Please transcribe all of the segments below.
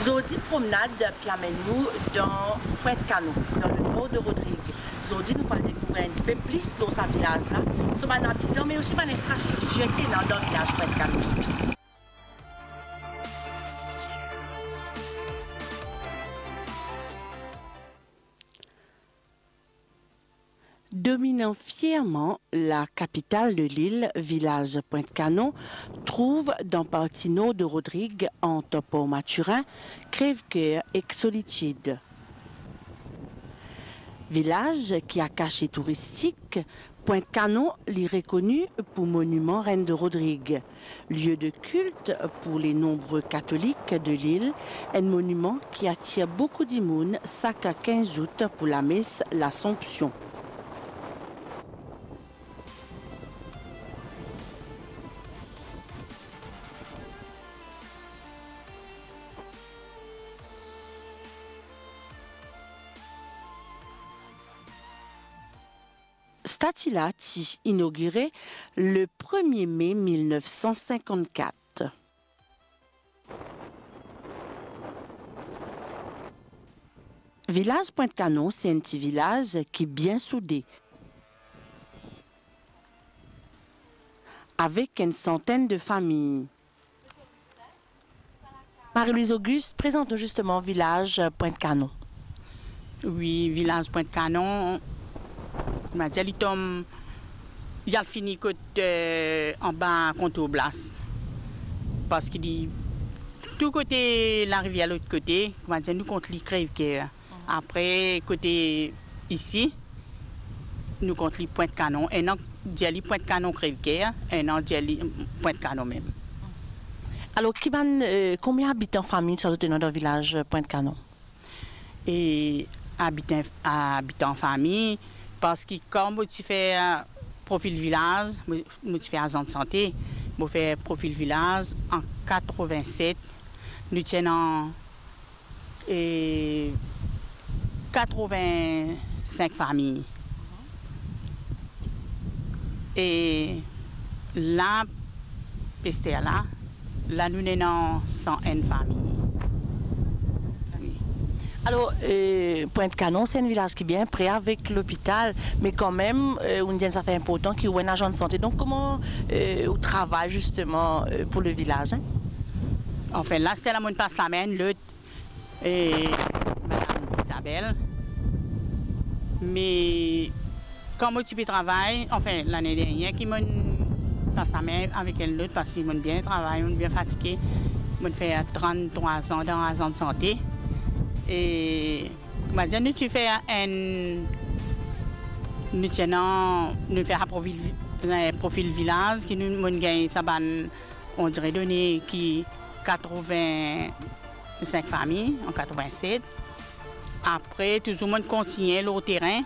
Zodi promenade puis amène-nous dans Pointe-Canon, dans le nord de Rodrigue. Zodi nous parle découvrir un petit peu plus dans sa village là, sur les habitants, mais aussi dans l'infrastructure qui est dans le village Pointe-Canon. Dominant fièrement la capitale de l'île, village Pointe-Canon, trouve dans partie nord de Rodrigue, entre Port-Maturin, Crèvecoeur et Solitude. Village qui a cachet touristique, Pointe-Canon l'est reconnu pour monument Reine de Rodrigue. Lieu de culte pour les nombreux catholiques de l'île, un monument qui attire beaucoup d'immunes chaque 15 août pour la messe l'Assomption. Statue-là est inaugurée le 1er mai 1954. Village Pointe-Canon, c'est un petit village qui est bien soudé, avec une centaine de familles. Marie-Louise Auguste, présente-nous justement village Pointe-Canon. Oui, village Pointe-Canon. Il a fini en bas contre Oblas. Parce qu'il dit tout côté la rivière, l'autre côté, nous contre les Crèvecoeur. Après, côté ici, nous contre les Pointe-Canon. Et non, Diali Pointe-Canon Crèvecoeur, et non, Diali Pointe-Canon même. Alors, combien d'habitants famille sont dans le village Pointe-Canon? Et habitants famille. Parce que comme tu fais profil village, tu fais agent de santé, tu fais profil village en 87, nous tenons 85 familles. Et là, là nous avons 101 familles. Alors, Pointe-Canon, c'est un village qui est bien près avec l'hôpital, mais quand même, on dit ça fait important qu'il y ait un agent de santé. Donc, comment on travaille justement pour le village? Hein? Enfin, là, c'était la bonne passe la main, l'autre, et Madame Isabelle. Mais, comme tu peux travailler, enfin, l'année dernière, qui m'a passe la main avec elle, l'autre, parce qu'ils m'ont bien travaillé, ils m'ont bien fatigué. Ils m'ont fait 33 ans dans l'agent de santé. Et nous tu fais nous faisons un profil village qui nous gagne ça on dirait donné qui 85 familles en 87. Après toujours monde continue le terrain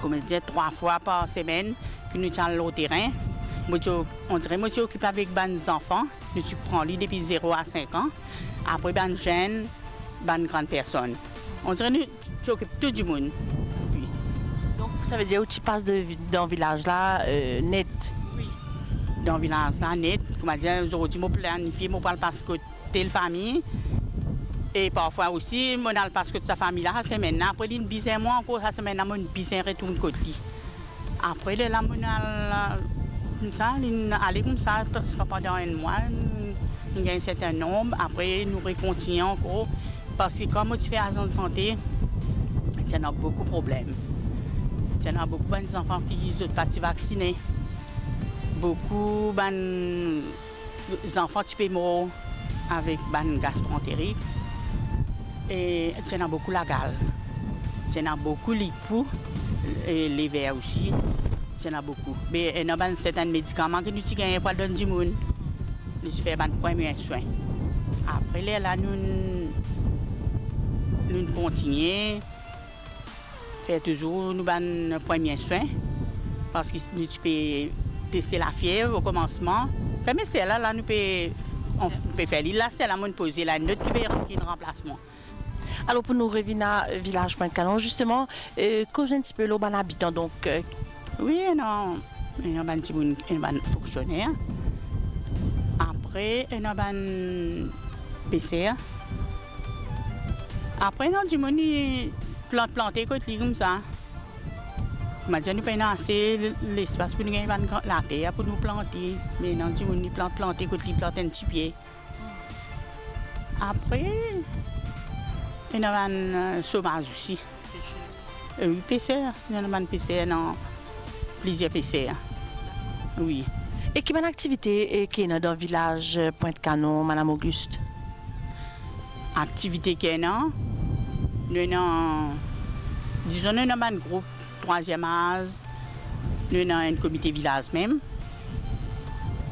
comme je disais 3 fois par semaine que nous tient le terrain. On dirait moi tu occupes avec les enfants, nous tu prends lui depuis 0 à 5 ans. Après ben jeunes une grande personne. On dirait que tu occupes tout du monde. Oui. Donc, ça veut dire que tu passes dans le village là net? Oui. Dans le village là net. Comme je disais, aujourd'hui, je planifie, je parle parce que telle famille. Et parfois aussi, je parle parce que sa famille là, la semaine. Après, il y a moi encore, la semaine, je bise retourne côté. Après, là, comme ça, aller comme ça, parce que pendant un mois, il y a un certain nombre. Après, nous continuons encore. Parce que comme tu fais agent de santé, tu as beaucoup de problèmes. Tu as beaucoup d'enfants qui sont pas vaccinés. Beaucoup d'enfants qui peux mourir avec une gastroentérite. Et tu as beaucoup la gale. Tu as beaucoup les poux et les verres aussi. Tu en as beaucoup. Mais il y a certains médicaments que nous gagnons pour donner du monde. Nous faisons des premiers soins. Après, là, nous continuons, faire toujours nos premiers soins, parce que nous peux tester la fièvre au commencement. Mais c'est là, nous on peut faire là, c'est là, on poser la note qui peut remplir un remplacement. Alors pour nous revenir à village Pointe-Canon, justement, cause un petit peu l'eau habitant donc. Oui, non, il y a un petit fonctionnaire. Après, il y a PCR. Après, non, du monde, planter côté comme ça. Comment dire, nous pas assez l'espace pour nous gagner la terre pour nous planter. Mais non, du monde, planter côté planter un petit pied. Après, il y a un sauvage aussi. Oui, PCR. Il y a un PCR, non. Plusieurs PCR. Oui. Et quelle activité qui est dans le village Pointe-Canon, Madame Auguste? Activité qui est là, nous avons, disons, nous avons un groupe, 3e âge, nous avons un comité village même.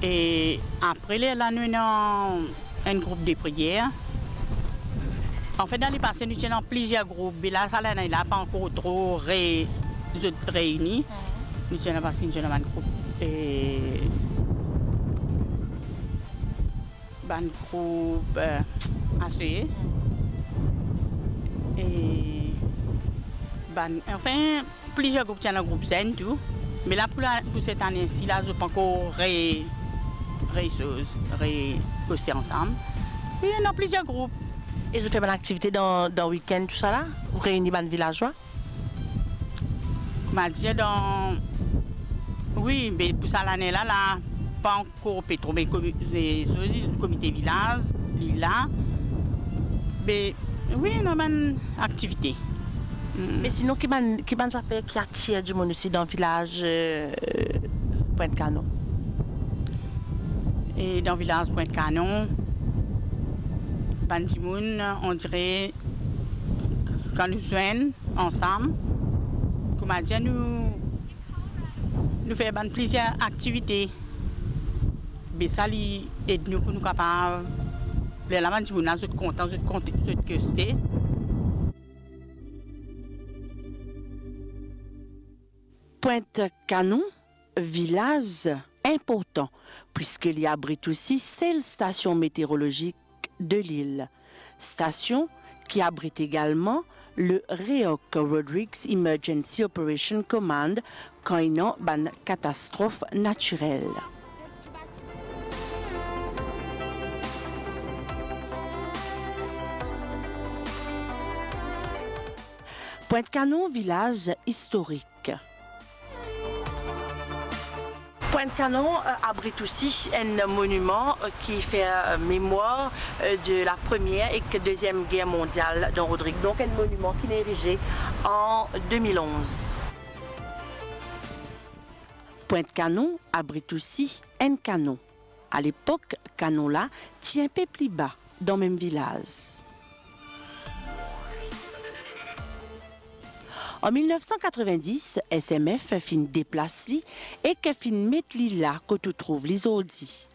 Et après, là, nous avons un groupe de prière. En fait, dans les passés, nous avons plusieurs groupes. Et là, ça n'a pas encore trop réunis. Nous avons passé un groupe. Et un groupe assez. Et enfin, plusieurs groupes, il y a un groupe zen tout. Mais là, pour cette année-ci, là, je peux encore bosser ensemble. Et il y a plusieurs groupes. Et je fais une activité dans le week-end, tout ça là? Vous réunissez les villageois? Je dans... Oui, mais pour ça, l'année là, pas encore trop, mais le comité village, là. Mais oui, on a une activité. Mais sinon, qui ça fait qui attire du monde aussi dans le village Pointe-Canon? Et dans le village Pointe-Canon, du monde, on dirait, quand nous joignons ensemble, comment dire, nous faisons plusieurs activités. Mais ça aide nous pour nous capables. Les gens du monde, nous sommes contents, nous sommes curieux. Pointe-Canon, village important, puisqu'il abrite aussi celle station météorologique de l'île. Station qui abrite également le REOC Rodrigues Emergency Operation Command quand il y a une catastrophe naturelle. Pointe-Canon, village historique. Pointe-Canon abrite aussi un monument qui fait mémoire de la Première et Deuxième Guerre mondiale dans Rodrigue. Donc un monument qui est érigé en 2011. Pointe-Canon abrite aussi un canon. À l'époque, canon là tient un peu plus bas dans le même village. En 1990, SMF fin déplace li et que fin met li là que tu trouves les audits.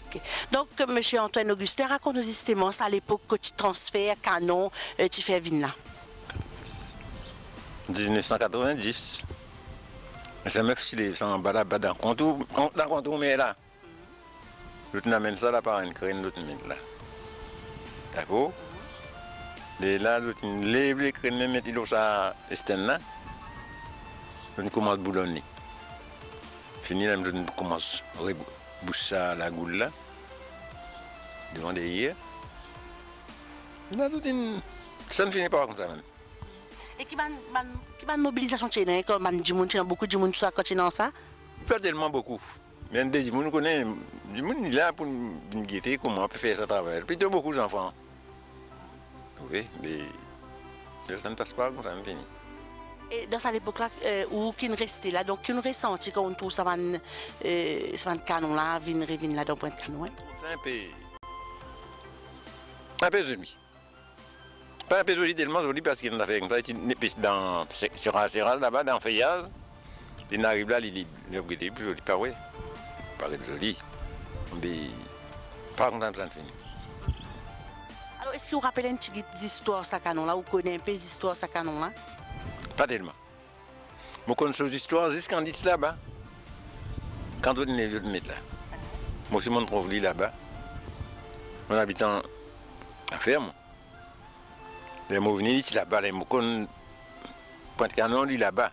Okay. Donc, M. Antoine Augustin, raconte-nous justement ça à l'époque que tu transfères canon, tu fais vin là. 1990. SMF, il est en bas là, dans le contour, mais là. L'autre n'amène ça là par une crème, l'autre met là. D'accord? Et là, l'autre lève les crènes, met l'eau ça, Estelle là. On commence à boulonner. Fini là, je commence à reboucher la goule là. Devant des hier. Là, ça ne finit pas comme ça même. Et qui va mobilisation chez nous, comme beaucoup de monde quand tu es dans ça? Pas tellement beaucoup. Mais des gens connaissent, du monde là pour nous guetter comment on peut faire ça travail. Plutôt beaucoup d'enfants. Oui, mais ça ne passe pas comme ça, me finit. Et dans cette époque-là, où qui restait là, donc qui ressenti quand on trouve ça va canon là, vin là dans Pointe-Canon. C'est un peu joli. Pas un peu joli, tellement joli parce qu'il a fait comme ça, il dans Serral là-bas, dans Feuillage. Il arrive là, il est plus joli, pas vrai. Pas joli. Mais pas comme ça, me finit. Alors, est-ce que vous rappelez une petite histoire ça canon là, ou connaissez un peu l'histoire ça canon là? Pas tellement. Je connais ces histoires jusqu'en dit là-bas. Quand on est de mettre là. Moi aussi, je trouve là-bas. On habite en ferme. Les mots venus ici là-bas, les mots connaissent Pointe-Canon là-bas.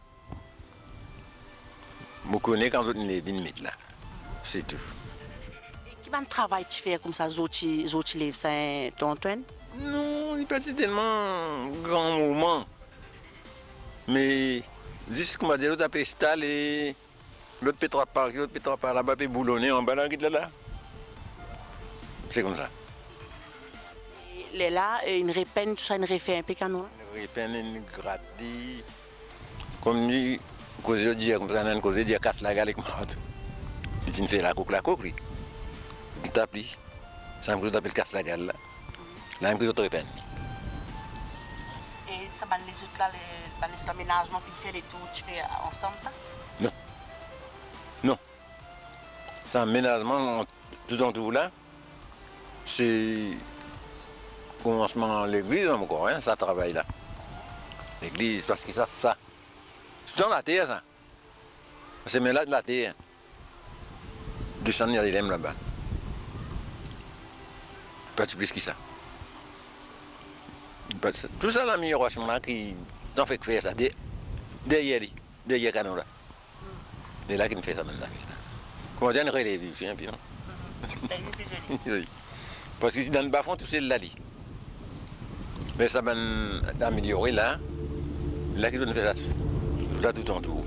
Je connais quand on est de mettre là. C'est tout. qui va travail tu fais comme ça, Zoti lève ça, ton Antoine? Non, il n'est pas tellement grand moment. Mais, juste comme on dit, l'autre a pu installer, l'autre peut trois par là-bas, peut boulonner en bas là. C'est comme ça. Et là, une répène, tout ça, une refait un peu canoë? Une répène, une gratte, comme dit, cause de dire, comme ça, cause de dire, casse la gale avec moi. Tu fais la coque, oui. Il t'appelle, ça me appelle casse la gale là. Là, il me dit, répène. Et ça, les autres là, les autres aménagements, puis faire les tours, tu fais ensemble ça? Non. Non. C'est un aménagement tout en tout là. C'est commencement de l'église encore, hein, ça travaille là. L'église, parce que ça. C'est dans la terre ça. C'est là de la terre. Descendre, il y a des lemmes là-bas. Pas plus que ça. Tout ça, l'amélioration là, qui t'en fait faire ça, derrière Canon là. C'est là qu'il nous fait ça maintenant. Comment dire, une relève aussi, hein, puis non? Oui. Parce que dans le bas-fond, tout c'est là. Mais ça va améliorer là. Là qu'ils ont fait ça. Là tout en tout.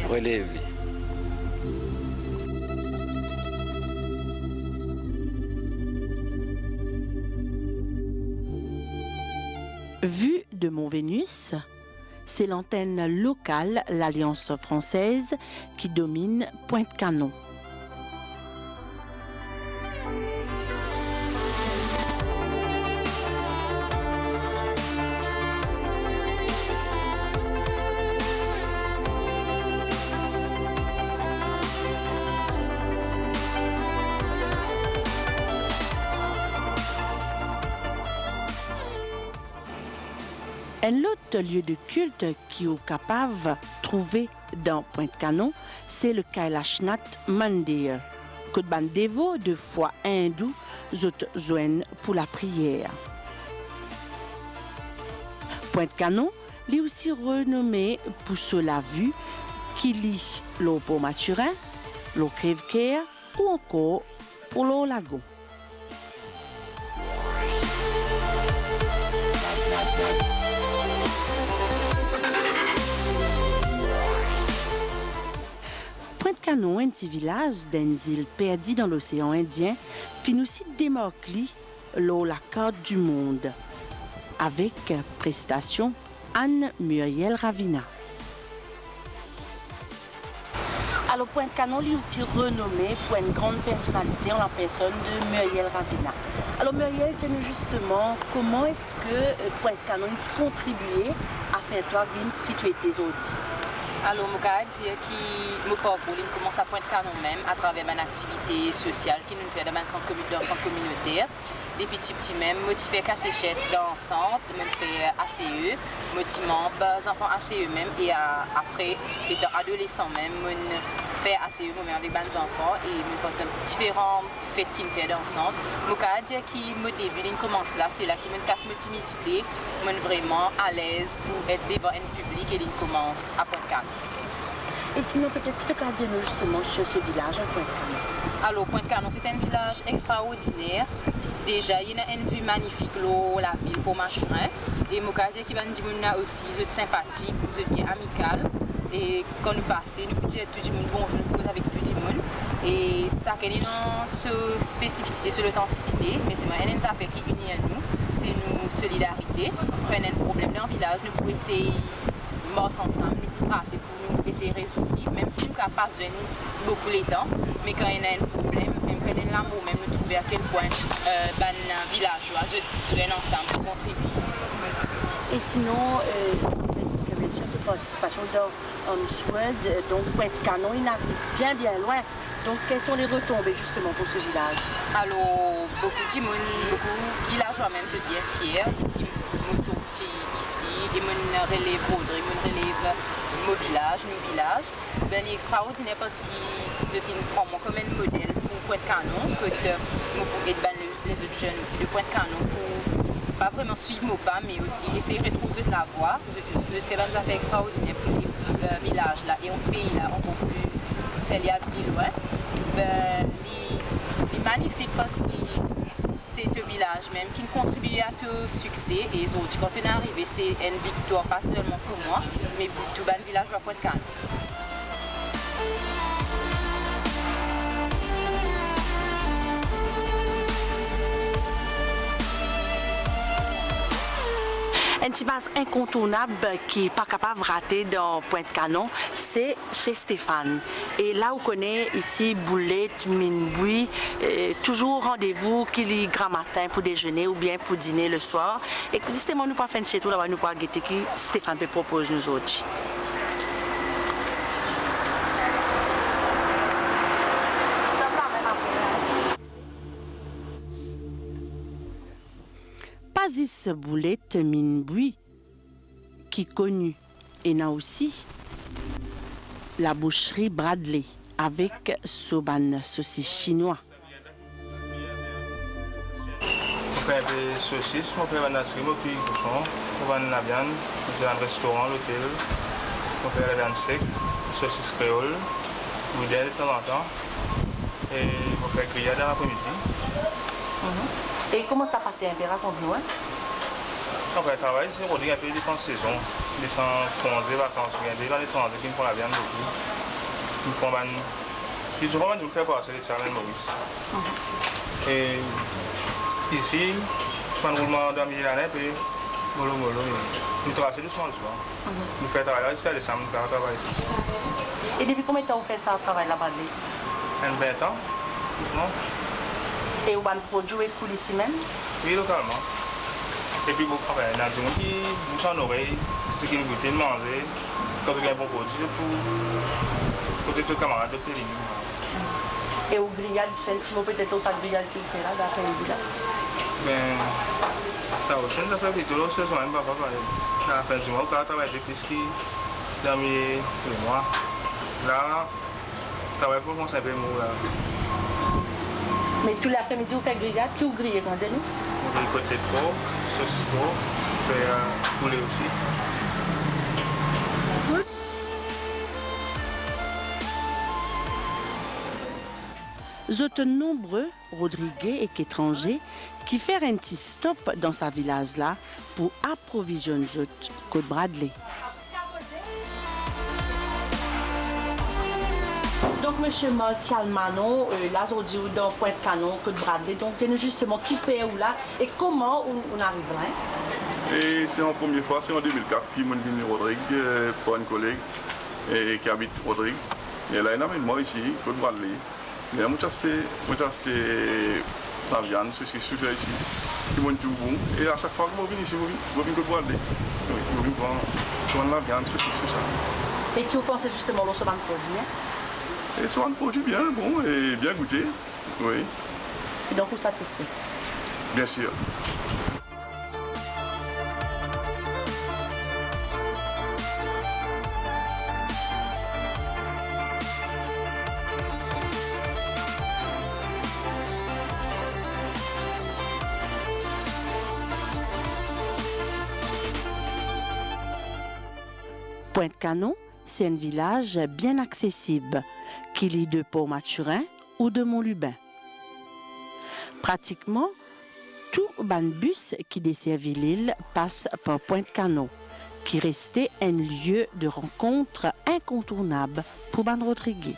Relève. Vue de Mont-Vénus, c'est l'antenne locale, l'Alliance française, qui domine Pointe-Canon. Un autre lieu de culte qui est capable de trouver dans Pointe-Canon, c'est le Kailashnath Mandir, que de dévots de foi hindoue joignent pour la prière. Pointe-Canon est aussi renommé pour cela vue qui lie l'eau pour Mathurin, l'eau Crèvecoeur ou encore pour l'eau Lago. Pointe-Canon, un petit village d'une île perdue dans l'océan Indien, finit aussi démarqué l'eau la carte du monde, avec prestation Anne-Muriel Ravina. Alors Pointe-Canon est aussi renommé pour une grande personnalité en la personne de Muriel Ravina. Alors Muriel, dis-nous justement comment est-ce que Pointe-Canon a contribué à faire toi vivre ce qui tu étais aujourd'hui. Alors, je peux dire que mon parcours commence à Pointe-Canon même à travers une activité sociale qui nous fait dans un centre communautaire. Des petits même, je fais catéchète dans le centre, je fais ACE, je suis membre des enfants ACE même et après, étant adolescent même, je fais ACE avec des enfants et je passe différentes fêtes qui me fait dans le centre. Je peux dire que mon début commence là, c'est là que je casse ma timidité, je suis vraiment à l'aise pour être devant un public et je commence à Pointe-Canon. Et sinon, peut-être que tu peux dire justement sur ce village à Pointe-Canon. Alors, Pointe-Canon, c'est un village extraordinaire. Déjà, il y a une vue magnifique, la ville pour Mathurin. Et Mokadia qui va nous dire aussi, vous êtes sympathique, vous êtes bien amical. Et quand nous passons, nous pouvons dire tout le monde bonjour, nous pouvons avec tout le monde. Et ça a une spécificité, sur l'authenticité, mais c'est une affaire qui unit à nous. C'est nous solidarité. Quand on a un problème dans le village, nous pouvons essayer de marcher ensemble, nous pouvons passer pour nous essayer de résoudre. Même si nous ne pas besoin beaucoup les temps, mais quand il y a un problème, même quand il y a l'amour, même nous trouver à quel point les villageois jouent ensemble pour contribuer. Et sinon, bien sûr, de participation dans Miss World, donc Pointe-Canon, il arrive bien loin. Donc, quelles sont les retombées justement pour ce village? Alors, beaucoup de villageois même se disent fiers. Ils sont sortis ici, ils me relèvent Audrey, ils me relèvent mon village, nos villages. Ben, c'est extraordinaire parce qu'ils prennent comme un modèle pour Pointe-Canon, que nous pouvons être les autres jeunes aussi de Pointe-Canon pour pas vraiment suivre mon pas, mais aussi essayer de retrouver de la voie. Je fais des affaires extraordinaires pour les villages là et on pays là encore plus, elle y a plus loin. Ben, parce que c'est un village même qui contribue à tout succès. Et autres, quand on est arrivé, c'est une victoire, pas seulement pour moi, mais pour tout le village de Pointe-Cano. Un petit base incontournable qui n'est pas capable de rater dans Pointe-Cano, c'est chez Stéphane. Et là, on connaît ici Boulette, Minboui, toujours rendez-vous qu'il y grand matin pour déjeuner ou bien pour dîner le soir. Et justement, nous pas faire chez tout là-bas, nous pas guetter qui Stéphane peut proposer nous autres. Pazis Boulette Minboui, qui est connu, et il y a aussi la boucherie Bradley avec Soban saucisse chinois. On fait un peu saucisse, on fait un nature, puis cochon, on vend la viande, on fait un restaurant, l'hôtel, on fait la viande sec, saucisse créole, boudin de temps en temps, et on fait grillade dans l'après-midi. Et comment ça passe un peu, raconte-nous, hein? Après le travail, c'est Rodrigue un peu des temps de saison, des temps de vacances, des temps d'étranger qui me font la viande beaucoup. Ils font ils ont vraiment dû le faire passer les Charles Maurice. Et ici, quand on roulement dans le milieu de l'année, puis mollo, nous traversons doucement le soir. Nous faisons travailler jusqu'à décembre, nous faisons travailler ici. Et depuis combien de temps vous faites ça, travail là-bas? 20 ans, non? Et vous avez produit pour ici même? Oui, localement. Et puis, beaucoup de gens qui bouchent en oreille, ce qui nous goûtent de manger, quand vous avez un bon produit, pour tous les camarades de Périm. Et au grillade, tu fais un petit mot peut-être au sac grillade qu'il fait là, d'après-midi là? Ben, ça aussi, ça fait plutôt la saison, même pas parler. À la fin du mois, quand on travaille des pistes dans les mois, là, on travaille pour commencer un peu mou là. Mais tout l'après-midi, vous faites grillade, qui vous grillez quand même? On fait côté de porc, saucisse porc, on fait poulet aussi. Vous êtes nombreux, Rodriguez et étrangers, qui font un petit stop dans sa village là pour approvisionner Côte Bradley. Donc, M. Martial Manon, là, aujourd'hui, dans Pointe-Cano, Côte Bradley, donc, c'est justement qui fait où là et comment on arrive là? Et c'est en première fois, c'est en 2004, puis je suis venu Rodrigue pour une collègue qui habite Rodrigue. Et là, il amène moi ici, Côte Bradley. Et là, moi, c'est la viande, ceci, super ici, qui est tout bon. Et à chaque fois que je viens ici, je viens Côte Bradley. Je viens prendre la viande, ceci, tout ça. Et qui vous pensez justement au saumon produit? Et c'est un produit bien bon et bien goûté, oui. Et donc vous satisfait? Bien sûr. Pointe-Cano, c'est un village bien accessible, qu'il y ait de Port-Maturin ou de Montlubin. Pratiquement, tout bus qui desservit l'île passe par Pointe-Cano, qui restait un lieu de rencontre incontournable pour Ban Rodriguez.